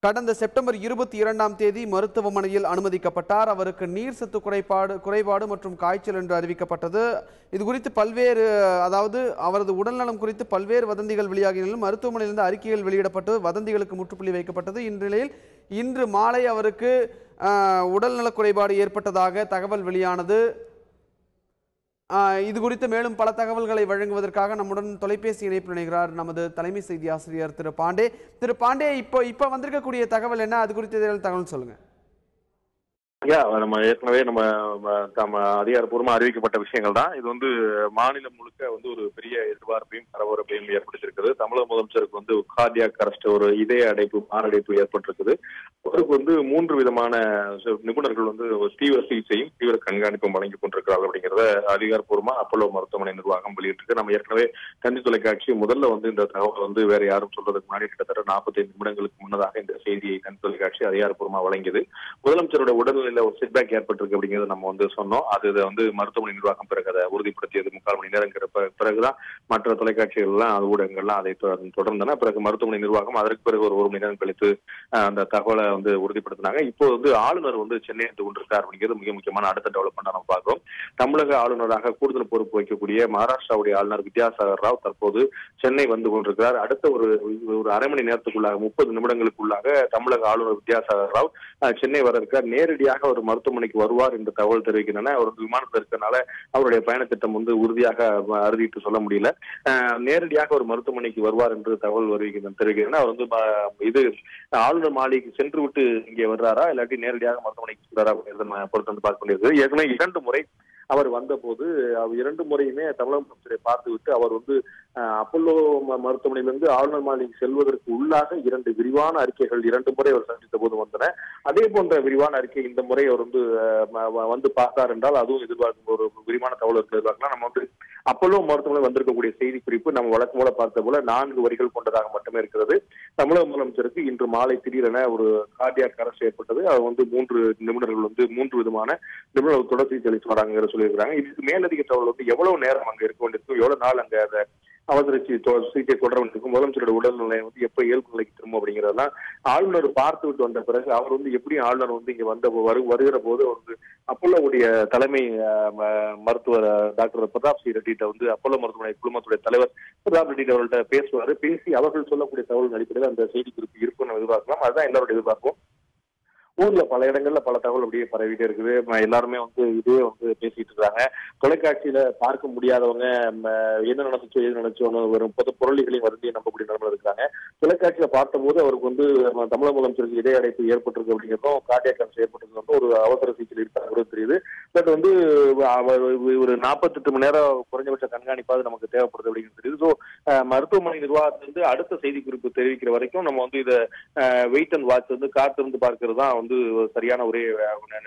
கடந்த செப்டம்பர் 22ஆம் தேதி மருத்துவமனையில் அனுமதிக்கப்பட்டார். அவருக்கு நீர் சத்து குறைபாடு மற்றும் காய்ச்சல் என்று அறிவிக்கப்பட்டது. இது குறித்து பல்வேறு அவரது உடல்நலம் குறித்து பல்வேறு வதந்திகள் வெளியாகினாலும் மருத்துவமனையிலிருந்து அறிக்கைகள் வெளியிடப்பட்டு வதந்திகளுக்கு முற்றுப்புள்ளி வைக்கப்பட்டது. இந்நிலையில் இன்று மாலை அவருக்கு உடல்நலக் குறைபாடு ஏற்பட்டதாக தகவல் வெளியானது. இது குறித்து மேலும் பல தகவல்களை வழங்குவதற்காக நம்முடன் தொலைபேசி இணைப்பில் இணைகிறார் நமது தலைமை செய்தி ஆசிரியர் திரு பாண்டே. இப்போ வந்திருக்கக்கூடிய தகவல் என்ன? அது குறித்து தகவல் சொல்லுங்க. நம்ம ஏற்கனவே நம்ம அதிகாரப்பூர்வமா அறிவிக்கப்பட்ட விஷயங்கள் தான். இது மாநிலம் முழுக்க ஒரு பெரிய எதிர்பார்ப்பையும் பரபரப்பையும் ஏற்படுத்தியிருக்குது. தமிழக முதலமைச்சருக்கு கார்டியாக் அரெஸ்ட், ஒரு இதய அடைப்பு, மாரடைப்பு ஏற்பட்டிருக்குது. அவருக்கு 3 விதமான நிபுணர்கள் தீவிர சிகிச்சையும் தீவிர கண்காணிப்பும் வழங்கி கொண்டிருக்கிறார்கள் அப்படிங்கிறத அதிகாரப்பூர்வமா அப்போலோ மருத்துவமனை நிர்வாகம் வெளியிட்டிருக்கு. நம்ம ஏற்கனவே தந்தி தொலைக்காட்சி முதல்ல இந்த தகவல் வேற யாரும் சொல்றதுக்கு முன்னாடி கிட்டத்தட்ட 45 நிமிடங்களுக்கு முன்னதாக இந்த செய்தியை தந்தி தொலைக்காட்சி அதிகாரப்பூர்வமா வழங்கியது. முதலமைச்சரோட உடல்நிலை ஒரு செட்பேக் ஏற்பட்டிருக்கு அப்படிங்கிறது நம்ம சொன்னோம். அது மருத்துவமனை நிர்வாகம் பிறகு அதை உறுதிப்படுத்தியது. 3/4 மணி நேரம் பிறகுதான் மற்ற தொலைக்காட்சிகள் எல்லாம் ஊடகங்கள்லாம் அதை தொடர்ந்தன. பிறகு மருத்துவமனை நிர்வாகம் அதற்கு பிறகு ஒரு மணி நேரம் கழித்து அந்த தகவலை உறுதிப்படுத்தினாங்க. இப்போ ஆளுநர் சென்னை வந்து கொண்டிருக்கார் அப்படிங்கிறது மிக முக்கியமான அடுத்த டெவலப்மெண்ட் நம்ம பார்க்கிறோம். தமிழக ஆளுநராக கூடுதல் பொறுப்பு வைக்கக்கூடிய மகாராஷ்டிராவுடைய ஆளுநர் வித்யாசாகர் ராவ் தற்போது சென்னை வந்து கொண்டிருக்கிறார். அடுத்த ஒரு அரை மணி நேரத்துக்குள்ளாக 30 நிமிடங்களுக்குள்ளாக தமிழக ஆளுநர் வித்யாசாகர் ராவ் சென்னை வர இருக்கார். நேரடியாக ஒரு மருத்துவமனைக்கு வருவார் என்று தகவல் தெரிவிக்கின்றன. அவர் விமானத்தில் இருக்கிறனால அவருடைய பயண திட்டம் உறுதியாக அறுதிட்டு சொல்ல முடியல. நேரடியாக ஒரு மருத்துவமனைக்கு வருவார் என்று தகவல் தெரிவிக்கின்றன. அவர் ஆளுநர் மாளிகைக்கு சென்று விட்டு இங்கே வர்றாரா இல்லாட்டி நேரடியாக மருத்துவமனைக்கு சென்றாரா அப்படிங்கிறத பொறுத்து பார்க்க முடியாது. ஏற்கனவே 2 முறை அவர் வந்த போது 2 முறையுமே தமிழக முதலமைச்சரை பார்த்து விட்டு அவர் அப்போலோ மருத்துவமனையிலிருந்து ஆளுநர் மாளிகை செல்வதற்கு உள்ளாக 2 விரிவான அறிக்கைகள் 2 முறை அவர் சந்தித்த போது வந்தன. அதே போன்ற விரிவான அறிக்கை இந்த முறை அவர் வந்து பார்த்தார் என்றால் அதுவும் எதிர்பார்க்கும் ஒரு விரிவான தகவல் எதிர்பார்க்கலாம். நம்ம அப்போலோ மருத்துவமனை வந்திருக்கக்கூடிய செய்தி குறிப்பு நம்ம வழக்கம் போல பார்த்த போல 4 வரிகள் கொண்டதாக மட்டுமே இருக்கிறது. தமிழக முதலமைச்சருக்கு இன்று மாலை திடீரென ஒரு கார்டியாக் அரெஸ்ட் ஏற்பட்டது. அவர் 3 நிபுணர்கள் 3 விதமான நிபுணர்கள் தொடர் சிகிச்சை அளித்து வராங்க சொல்லியிருக்காங்க. இதுக்கு மேலதிக தகவல் எவ்வளவு நேரம் அங்க இருக்க வேண்டியிருக்கும், எவ்வளவு நாள் அங்க அவசர சிகிச்சை தொடர வேண்டியிருக்கும், முதலமைச்சரோட உடல்நிலை எப்ப இயல்பு நிலைக்கு திரும்ப அப்படிங்கிறதெல்லாம் ஆளுநர் பார்த்து விட்டு வந்த பிறகு அவர் எப்படியும் ஆளுநர் இங்க வருகிற போது அப்போலோவுடைய தலைமை மருத்துவர் டாக்டர் பிரதாப் சி ரெட்டிட்ட அப்போலோ மருத்துவமனை குழுமத்துடைய தலைவர் பிரதாப் ரெட்டி அவர்கள்ட்ட பேசுவாரு. பேசி அவர்கள் சொல்லக்கூடிய தகவல் அடிப்படையில் அந்த செய்தி குறிப்பு இருக்குன்னு எதிர்பார்க்கலாம். அதுதான் எல்லாரோட எதிர்பார்ப்போம். ஊர்ல பல இடங்கள்ல பல தகவல் அப்படியே பரவிட்டே இருக்குது. எல்லாருமே இதே பேசிட்டு இருக்காங்க. தொலைக்காட்சியில பார்க்க முடியாதவங்க என்ன நடந்துச்சோ எது நடந்துச்சோன்னு வெறும் பொருளிகளையும் வருந்தியை நம்பக்கூடிய நிலைமையில இருக்காங்க. தொலைக்காட்சியில பார்த்த போது அவருக்கு தமிழக முதலமைச்சருக்கு இதய அடைப்பு ஏற்பட்டிருக்கு அப்படிங்கிறதும் கார்டியாக் அரெஸ்ட் ஏற்பட்டிருக்கிறதும் ஒரு அவசர சிகிச்சையில் இருக்காங்க தெரியுது. பட் ஒரு 48 மணி நேரம் குறைஞ்சபட்ச கண்காணிப்பாவது நமக்கு தேவைப்படுது அப்படிங்கிறது தெரியுது. ஸோ மருத்துவமனை நிர்வாகத்திலிருந்து அடுத்த செய்தி குறிப்பு தெரிவிக்கிற வரைக்கும் நம்ம இதை வெயிட் அண்ட் வாட்ச் காத்திருந்து பார்க்கிறது தான் சரியான ஒரே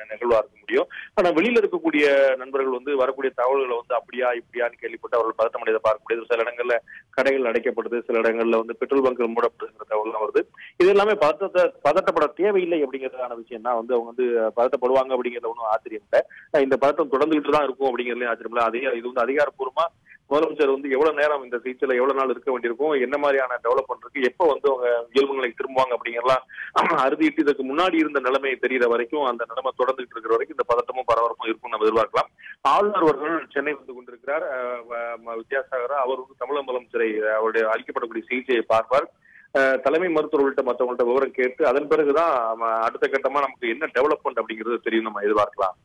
நிகழ்வா இருக்க முடியும். ஆனா வெளியில இருக்கக்கூடிய நண்பர்கள் வரக்கூடிய தகவல்களை அப்படியா இப்படியான்னு கேள்விப்பட்டு அவர்கள் பதட்டமடையதை பார்க்க முடியாது. சில இடங்கள்ல கடைகள் அடைக்கப்படுது, சில இடங்கள்ல பெட்ரோல் பங்க் மூடப்படுகிற தகவல் வருது. இது எல்லாமே பதட்டப்பட தேவையில்லை அப்படிங்கிறதுக்கான விஷயம் தான். அவங்க பதட்டப்படுவாங்க அப்படிங்கிறத ஒன்றும் ஆச்சரியம் இல்லை. இந்த பதட்டம் தொடர்ந்துகிட்டு தான் இருக்கும் அப்படிங்கிறதுலையும் ஆச்சரியம் இல்லை. இது அதிகாரப்பூர்வமா முதலமைச்சர் எவ்வளவு நேரம் இந்த சிகிச்சையில எவ்வளவு நாள் இருக்க வேண்டியிருக்கும், என்ன மாதிரியான டெவலப்மெண்ட் இருக்கு, எப்ப அவங்க இயல்பு நிலைக்கு திரும்புவாங்க அப்படிங்கிறலாம் அறுதிட்டு இதற்கு முன்னாடி இருந்த நிலைமை தெரிகிற வரைக்கும் அந்த நிலைமை தொடர்ந்துட்டு இருக்கிற வரைக்கும் இந்த பதட்டமும் பரபரப்பும் இருக்கும் நம்ம எதிர்பார்க்கலாம். ஆளுநர் அவர்கள் சென்னை வந்து கொண்டிருக்கிறார். வித்யாசாகர் அவர் தமிழக முதலமைச்சரை அவருடைய அளிக்கப்படக்கூடிய சிகிச்சையை பார்ப்பார். தலைமை மருத்துவர்கள்ட்ட மற்றவங்கள்ட்ட விவரம் கேட்டு அதன் பிறகுதான் அடுத்த கட்டமா நமக்கு என்ன டெவலப்மெண்ட் அப்படிங்கிறது தெரியும் நம்ம எதிர்பார்க்கலாம்.